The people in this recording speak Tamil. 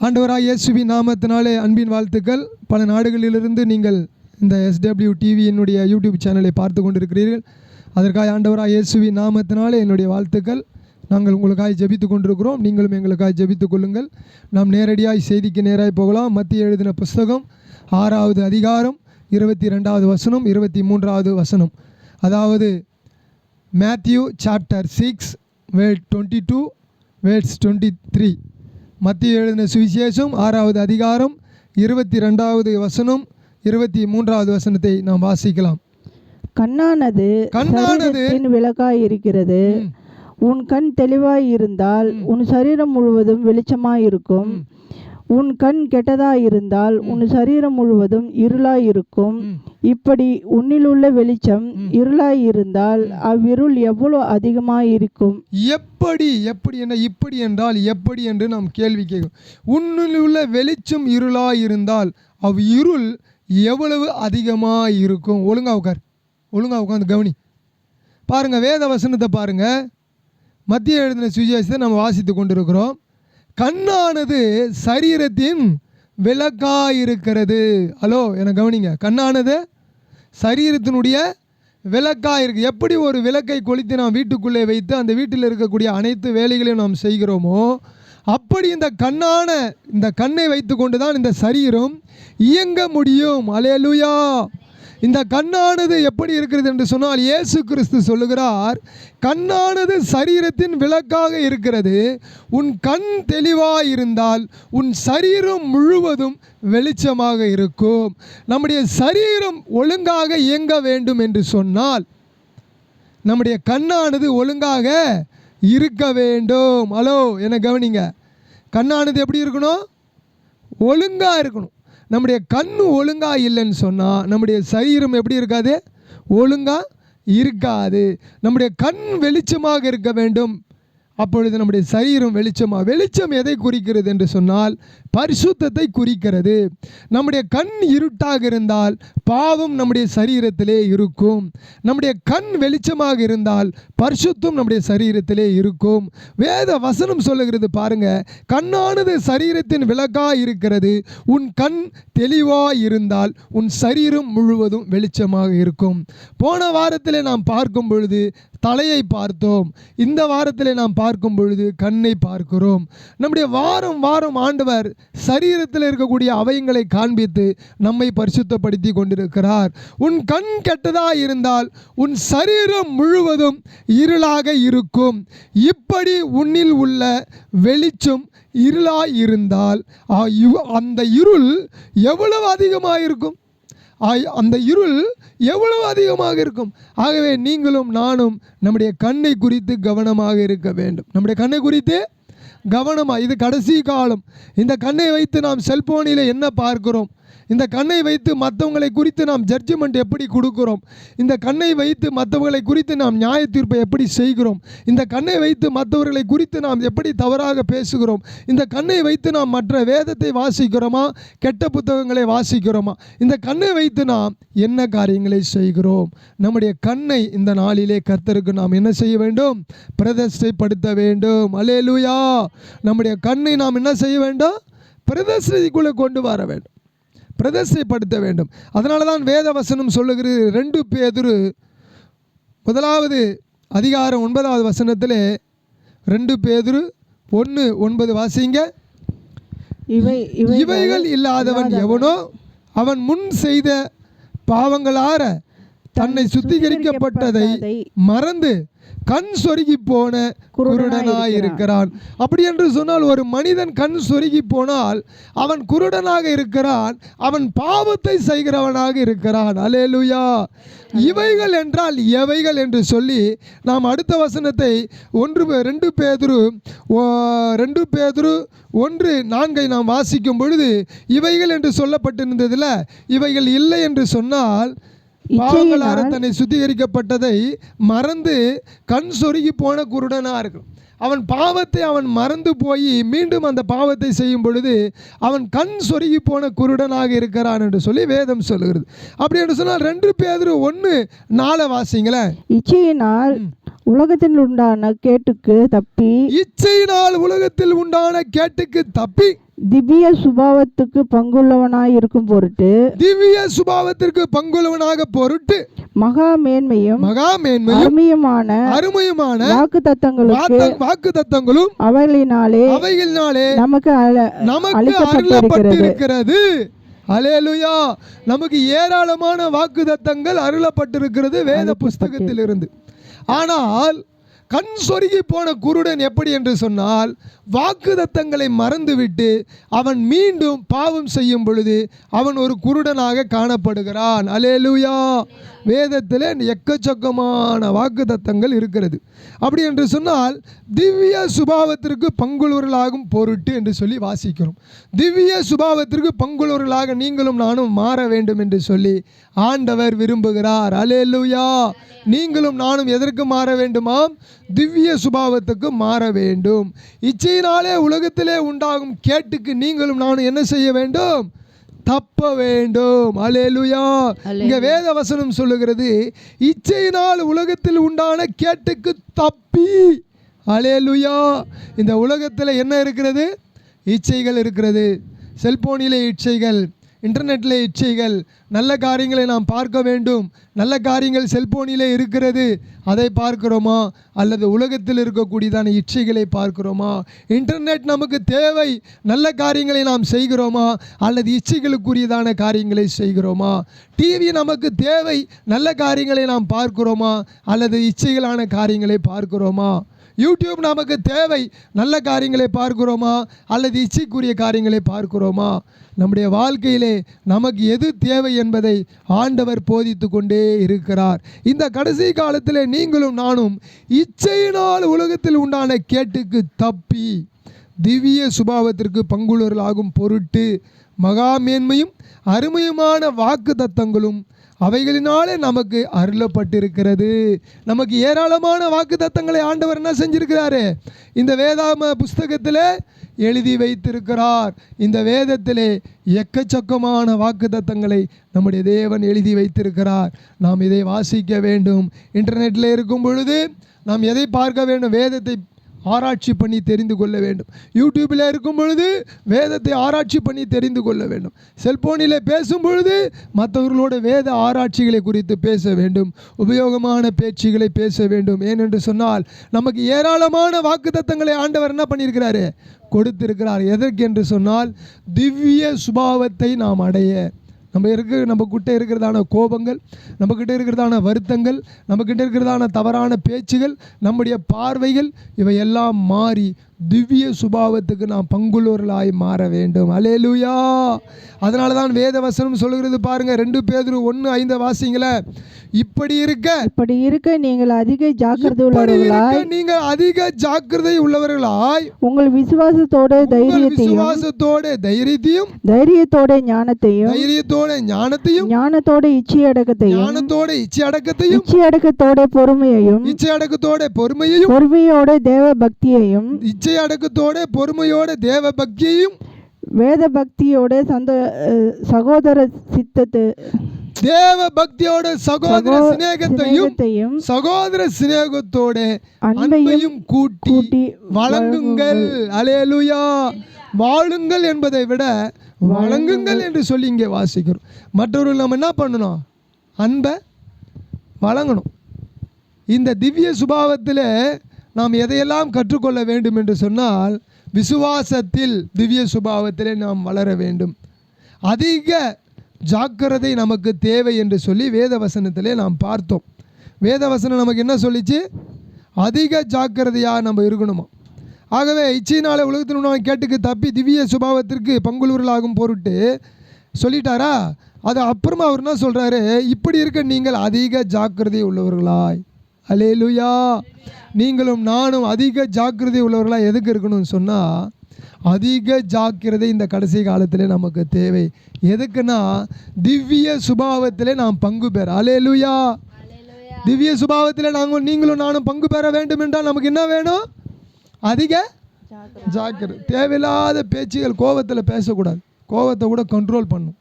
ஆண்டவராய் இயேசுவின் நாமத்தினாலே அன்பின் வாழ்த்துக்கள். பல நாடுகளிலிருந்து நீங்கள் இந்த SW TV என்னுடைய யூடியூப் சேனலை பார்த்து கொண்டிருக்கிறீர்கள். அதற்காக ஆண்டவராய் இயேசுவின் நாமத்தினாலே என்னுடைய வாழ்த்துக்கள். நாங்கள் உங்களுக்காக ஜெபித்து கொண்டிருக்கிறோம். நீங்களும் எங்களுக்காக ஜெபித்து கொள்ளுங்கள். நாம் நேரடியாய் செய்திக்கு நேராய் போகலாம். மத்திய எழுதின புஸ்தகம் 6வது அதிகாரம் 22வது வசனம் 23வது வசனம். அதாவது மேத்யூ சாப்டர் 6 verse 22 verse 23. மத்திய எழுதின சுவிசேஷம் 6வது அதிகாரம் 22வது வசனம் 23வது வசனத்தை நாம் வாசிக்கலாம். கண்ணானது விளக்காய் இருக்கிறது. உன் கண் தெளிவாய் இருந்தால் உன் சரீரம் முழுவதும் வெளிச்சமாய் இருக்கும். உன் கண் கெட்டதாய் இருந்தால் உன் சரீரம் முழுவதும் இருளாய் இருக்கும். இப்படி உன்னில் உள்ள வெளிச்சம் இருளாய் இருந்தால் அவ்விருள் எவ்வளவு அதிகமாய் இருக்கும். எப்படி என்ன இப்படி என்றால் எப்படி என்று நாம் கேள்வி கேட்கும். உன்னில் உள்ள வெளிச்சம் இருளாய் இருந்தால் அவ் இருள் எவ்வளவு அதிகமாய் இருக்கும். ஒழுங்கா உட்காந்து கவனி. பாருங்க, வேத வசனத்தை பாருங்க. மத்திய எழுதின சுவிசேஷத்தை நம்ம வாசித்து கொண்டிருக்கிறோம். கண்ணானது சரீரத்தின் விளக்காய் இருக்கிறது. ஹலோ, என்னை கவனிங்க. கண்ணானது சரீரத்தினுடைய விளக்காய் இருக்கு. எப்படி ஒரு விளக்கை கொளுத்தி நாம் வீட்டுக்குள்ளே வைத்து அந்த வீட்டில் இருக்கக்கூடிய அனைத்து வேலைகளையும் நாம் செய்கிறோமோ, அப்படி இந்த கண்ணை வைத்து கொண்டு தான் இந்த சரீரம் இயங்க முடியும். அல்லேலூயா. இந்த கண்ணானது எப்படி இருக்கிறது என்று சொன்னால், இயேசு கிறிஸ்து சொல்லுகிறார், கண்ணானது சரீரத்தின் விளக்காக இருக்கிறது. உன் கண் தெளிவாக இருந்தால் உன் சரீரம் முழுவதும் வெளிச்சமாக இருக்கும். நம்முடைய சரீரம் ஒழுங்காக இயங்க வேண்டும் என்று சொன்னால் நம்முடைய கண்ணானது ஒழுங்காக இருக்க வேண்டும். ஹலோ, என்ன கவனிங்க. கண்ணானது எப்படி இருக்கணும்? ஒழுங்காக இருக்கணும். நம்முடைய கண் ஒழுங்காக இல்லைன்னு சொன்னால் நம்முடைய சரீரம் எப்படி இருக்காது? ஒழுங்காக இருக்காது. நம்முடைய கண் வெளிச்சமாக இருக்க வேண்டும். அப்பொழுது நம்முடைய சரீரம் வெளிச்சம் எதை குறிக்கிறது என்று சொன்னால் பரிசுத்தத்தை குறிக்கிறது. நம்முடைய கண் இருட்டாக இருந்தால் பாவம் நம்முடைய சரீரத்திலே இருக்கும். நம்முடைய கண் வெளிச்சமாக இருந்தால் பரிசுத்தம் நம்முடைய சரீரத்திலே இருக்கும். வேத வசனம் சொல்லுகிறது பாருங்க, கண்ணானது சரீரத்தின் விளக்காய் இருக்கிறது. உன் கண் தெளிவாய் இருந்தால் உன் சரீரம் முழுவதும் வெளிச்சமாக இருக்கும். போன வாரத்திலே நாம் பார்க்கும் பொழுது தலையை பார்த்தோம். இந்த வாரத்தில் நாம் பார்க்கும் பொழுது கண்ணை பார்க்கிறோம். நம்முடைய வாரம் ஆண்டவர் சரீரத்தில் இருக்கக்கூடிய அவயங்களை காண்பித்து நம்மை பரிசுத்தப்படுத்தி கொண்டிருக்கிறார். உன் கண் கெட்டதாக இருந்தால் உன் சரீரம் முழுவதும் இருளாக இருக்கும். இப்படி உன்னில் உள்ள வெளிச்சம் இருளாய் இருந்தால் அந்த இருள் எவ்வளவு அதிகமாக இருக்கும்? அந்த இருள் எவ்வளவு அதிகமாக இருக்கும். ஆகவே நீங்களும் நானும் நம்முடைய கண்ணை குறித்து கவனமாக இருக்க வேண்டும். நம்முடைய கண்ணை குறித்து கவனமாக. இது கடைசி காலம். இந்த கண்ணை வைத்து நாம் செல்போனில் என்ன பார்க்கிறோம்? இந்த கண்ணை வைத்து மற்றவங்களை குறித்து நாம் ஜட்ஜ்மெண்ட் எப்படி கொடுக்கிறோம்? இந்த கண்ணை வைத்து மற்றவர்களை குறித்து நாம் நியாய தீர்ப்பை எப்படி செய்கிறோம்? இந்த கண்ணை வைத்து மற்றவர்களை குறித்து நாம் எப்படி தவறாக பேசுகிறோம்? இந்த கண்ணை வைத்து நாம் மற்ற வேதத்தை வாசிக்கிறோமா, கெட்ட புத்தகங்களை வாசிக்கிறோமா? இந்த கண்ணை வைத்து நாம் என்ன காரியங்களை செய்கிறோம்? நம்முடைய கண்ணை இந்த நாளிலே கர்த்தருக்கு நாம் என்ன செய்ய வேண்டும்? பிரதிஷ்டைப்படுத்த வேண்டும். அல்லேலூயா. நம்முடைய கண்ணை நாம் என்ன செய்ய வேண்டும்? பிரதிஷ்டைக்குள்ளே கொண்டு வர வேண்டும், பிரதிஷ்டைப்படுத்த வேண்டும். அதனால தான் வேத வசனம் சொல்லுகிறது. 2 பேதுரு 1வது அதிகாரம் 9வது வசனத்திலே 2 பேதுரு 1:9 வாசிங்க. இவைகள் இல்லாதவன் எவனோ அவன் முன் செய்த பாவங்களார தன்னை சுத்திகரிக்கப்பட்டதை மறந்து கண் சொருகி போன குருடனாய் இருக்கிறான். அப்படி என்று சொன்னால் ஒரு மனிதன் கண் சொருகி போனால் அவன் குருடனாக இருக்கிறான். அவன் பாவத்தை செய்கிறவனாக இருக்கிறான். அல்லேலூயா. இவைகள் என்றால் எவைகள் என்று சொல்லி நாம் அடுத்த வசனத்தை 2 பேதுரு 1:4 நாம் வாசிக்கும் பொழுது இவைகள் என்று சொல்லப்பட்டிருந்ததில் இவைகள் இல்லை என்று சொன்னால் பாவங்களார தன்னை சுத்திகரிக்கப்பட்டதை மறந்து கண் சொருகி போன குருடனா இருக்கும். அவன் பாவத்தை அவன் மறந்து போய் மீண்டும் அந்த பாவத்தை செய்யும் பொழுது அவன் கண் சொருகி போன குருடனாக இருக்கிறான் என்று சொல்லி வேதம் சொல்லுகிறது. அப்படி என்று சொன்னால் 2 பேதுரு 1:4 வாசிங்களேன். இச்சையினால் உலகத்தில் உண்டான கேட்டுக்கு தப்பி இச்சையினால் உலகத்தில் உண்டான கேட்டுக்கு தப்பி திவ்ய சுபாவத்துக்கு பங்குள்ளவனாய் இருக்கும் பொருட்டு திவ்ய சுபாவத்திற்கு பங்குள்ளவனாக பொருட்டு மகா மேன்மையும் அருமையுமான வாக்குத்தத்தங்களும் அவைகளினாலே நமக்கு அருளப்பட்டிருக்கிறது. அல்லேலூயா. நமக்கு ஏராளமான வாக்குத்தத்தங்கள் அருளப்பட்டிருக்கிறது வேத புஸ்தகத்தில் இருந்து. ஆனால் கண் சொருகி போன குருடன் எப்படி என்று சொன்னால், வாக்குத்தத்தங்களை மறந்துவிட்டு அவன் மீண்டும் பாவம் செய்யும் பொழுது அவன் ஒரு குருடனாக காணப்படுகிறான். அல்லேலூயா. வேதத்தில் எக்கச்சக்கமான வாக்குத்தத்தங்கள் இருக்கிறது. அப்படி என்று சொன்னால் திவ்ய சுபாவத்திற்கு பங்குள்ளவர்களாகும் பொருட்டு என்று சொல்லி வாசிக்கிறோம். திவ்ய சுபாவத்திற்கு பங்குள்ளவர்களாக நீங்களும் நானும் மாற வேண்டும் என்று சொல்லி ஆண்டவர் விரும்புகிறார். அல்லேலூயா. நீங்களும் நானும் எதற்கு மாற வேண்டுமாம்? திவ்ய சுபாவத்துக்கு மாற வேண்டும். இச்சையினாலே உலகத்திலே உண்டாகும் கேட்டுக்கு நீங்களும் நானும் என்ன செய்ய வேண்டும்? தப்ப வேண்டும். அல்லேலூயா. இங்க வேத வசனம் சொல்லுகிறது, இச்சையினால் உலகத்தில் உண்டான கேட்டுக்கு தப்பி. அல்லேலூயா. இந்த உலகத்தில் என்ன இருக்கிறது? இச்சைகள் இருக்கிறது. செல்போனிலே இச்சைகள், இன்டர்நெட்டில் இச்சைகள். நல்ல காரியங்களை நாம் பார்க்க வேண்டும். நல்ல காரியங்கள் செல்போனிலே இருக்கிறது, அதை பார்க்கிறோமா? அல்லது உலகத்தில் இருக்கக்கூடியதான இச்சைகளை பார்க்கிறோமா? இன்டர்நெட் நமக்கு தேவை, நல்ல காரியங்களை நாம் செய்கிறோமா? அல்லது இச்சைகளுக்குரியதான காரியங்களை செய்கிறோமா? டிவி நமக்கு தேவை, நல்ல காரியங்களை நாம் பார்க்கிறோமா? அல்லது இச்சைகளான காரியங்களை பார்க்கிறோமா? யூடியூப் நமக்கு தேவை, நல்ல காரியங்களை பார்க்கிறோமா? அல்லது இச்சைக்குரிய காரியங்களை பார்க்கிறோமா? நம்முடைய வாழ்க்கையிலே நமக்கு எது தேவை என்பதை ஆண்டவர் போதித்து கொண்டே இருக்கிறார். இந்த கடைசி காலத்தில் நீங்களும் நானும் இச்சையினால் உலகத்தில் உண்டான கேட்டுக்கு தப்பி திவ்ய சுபாவத்திற்கு பங்குள்ளவர்களாகும் பொருட்டு மகா மேன்மையும் அருமையுமான வாக்குத்தத்தங்களும் அவைகளினாலே நமக்கு அருளப்பட்டிருக்கிறது. நமக்கு ஏராளமான வாக்குத்தத்தங்களை ஆண்டவர் என்ன செஞ்சிருக்கிறாரு? இந்த வேதாம புஸ்தகத்தில் எழுதி வைத்திருக்கிறார். இந்த வேதத்திலே எக்கச்சக்கமான வாக்குத்தத்தங்களை நம்முடைய தேவன் எழுதி வைத்திருக்கிறார். நாம் இதை வாசிக்க வேண்டும். இன்டர்நெட்டில் இருக்கும் பொழுது நாம் எதை பார்க்க வேண்டும்? வேதத்தை ஆராய்ச்சி பண்ணி தெரிந்து கொள்ள வேண்டும். யூடியூப்பில் இருக்கும் பொழுது வேதத்தை ஆராய்ச்சி பண்ணி தெரிந்து கொள்ள வேண்டும். செல்போனில் பேசும் பொழுது மற்றவர்களோட வேத ஆராய்ச்சிகளை குறித்து பேச வேண்டும். உபயோகமான பேச்சுகளை பேச வேண்டும். ஏனென்று சொன்னால் நமக்கு ஏராளமான வாக்குத்தத்தங்களை ஆண்டவர் என்ன பண்ணியிருக்கிறாரு? கொடுத்திருக்கிறார். எதற்கு என்று சொன்னால் திவ்ய சுபாவத்தை நாம் அடைய. நம்மக்கிட்ட இருக்கிறதான கோபங்கள், நம்மக்கிட்ட இருக்கிறதான வருத்தங்கள், நம்மக்கிட்ட இருக்கிறதான தவறான பேச்சுகள், நம்முடைய பார்வைகள் இவையெல்லாம் மாறி திவ்ய சுபாவத்துக்கு நாம் பங்குள்ளவர்களாய் மாற வேண்டும். அல்லேலூயா. அதனால தான் வேத வசனம் சொல்லுகிறது பாருங்க, 2 பேதுரு 1:5 வாசிங்கள. இப்படி இருக்க நீங்கள் அதிக ஜாக்கிரதை உள்ளவர்களாய் உங்கள் விசுவாசத்தோட தைரியத்தையும் ஞானத்தோட இச்சையடக்கத்தோட பொறுமையோட தேவ பக்தியையும் வேத பக்தியோட சகோதர சித்தத்தை தேவ பக்தியோட சகோதர சிநேகத்தையும் சகோதர சிநேகத்தோட அன்பையும் கூட்டி வழங்குங்கள். அல்லேலூயா. வாழுங்கள் என்பதை விட வழங்குங்கள் என்று சொல்லி இங்கே வாசிக்கிறோம். மற்றவர்கள் நம்ம என்ன பண்ணணும்? அன்பை வழங்கணும். இந்த திவ்ய சுபாவத்தில் நாம் எதையெல்லாம் கற்றுக்கொள்ள வேண்டும் என்று சொன்னால், விசுவாசத்தில் திவ்ய சுபாவத்திலே நாம் வளர வேண்டும். அதிக ஜாக்கிரதை நமக்கு தேவை என்று சொல்லி வேத வசனத்திலே நாம் பார்த்தோம். வேத வசனம் நமக்கு என்ன சொல்லிச்சு? அதிக ஜாக்கிரதையாக நம்ம இருக்கணுமா. ஆகவே இச்சையினால உலகத்தில் உள்ள கேட்டுக்கு தப்பி திவ்ய சுபாவத்திற்கு பங்குள்ளவர்களாகும் பொருட்டு சொல்லிட்டாரா? அது அப்புறமா அவர் என்ன சொல்கிறாரு? இப்படி இருக்க நீங்கள் அதிக ஜாக்கிரதை உள்ளவர்களாய். அல்லேலூயா. நீங்களும் நானும் அதிக ஜாக்கிரதை உள்ளவர்களாக எதுக்கு இருக்கணும்னு சொன்னால், அதிக ஜாக்கிரதை இந்த கடைசி காலத்தில் நமக்கு தேவை. எதுக்குன்னா திவ்ய சுபாவத்தில் நாம் பங்கு பெற. அல்லேலூயா. திவ்ய சுபாவத்தில் நீங்களும் நானும் பங்கு பெற வேண்டும் என்றால் நமக்கு என்ன வேணும்? அதிக ஜாக்கிரதை. தேவையில்லாத பேச்சுகள், கோபத்தில் பேசக்கூடாது. கோபத்தை கூட கண்ட்ரோல் பண்ணும்.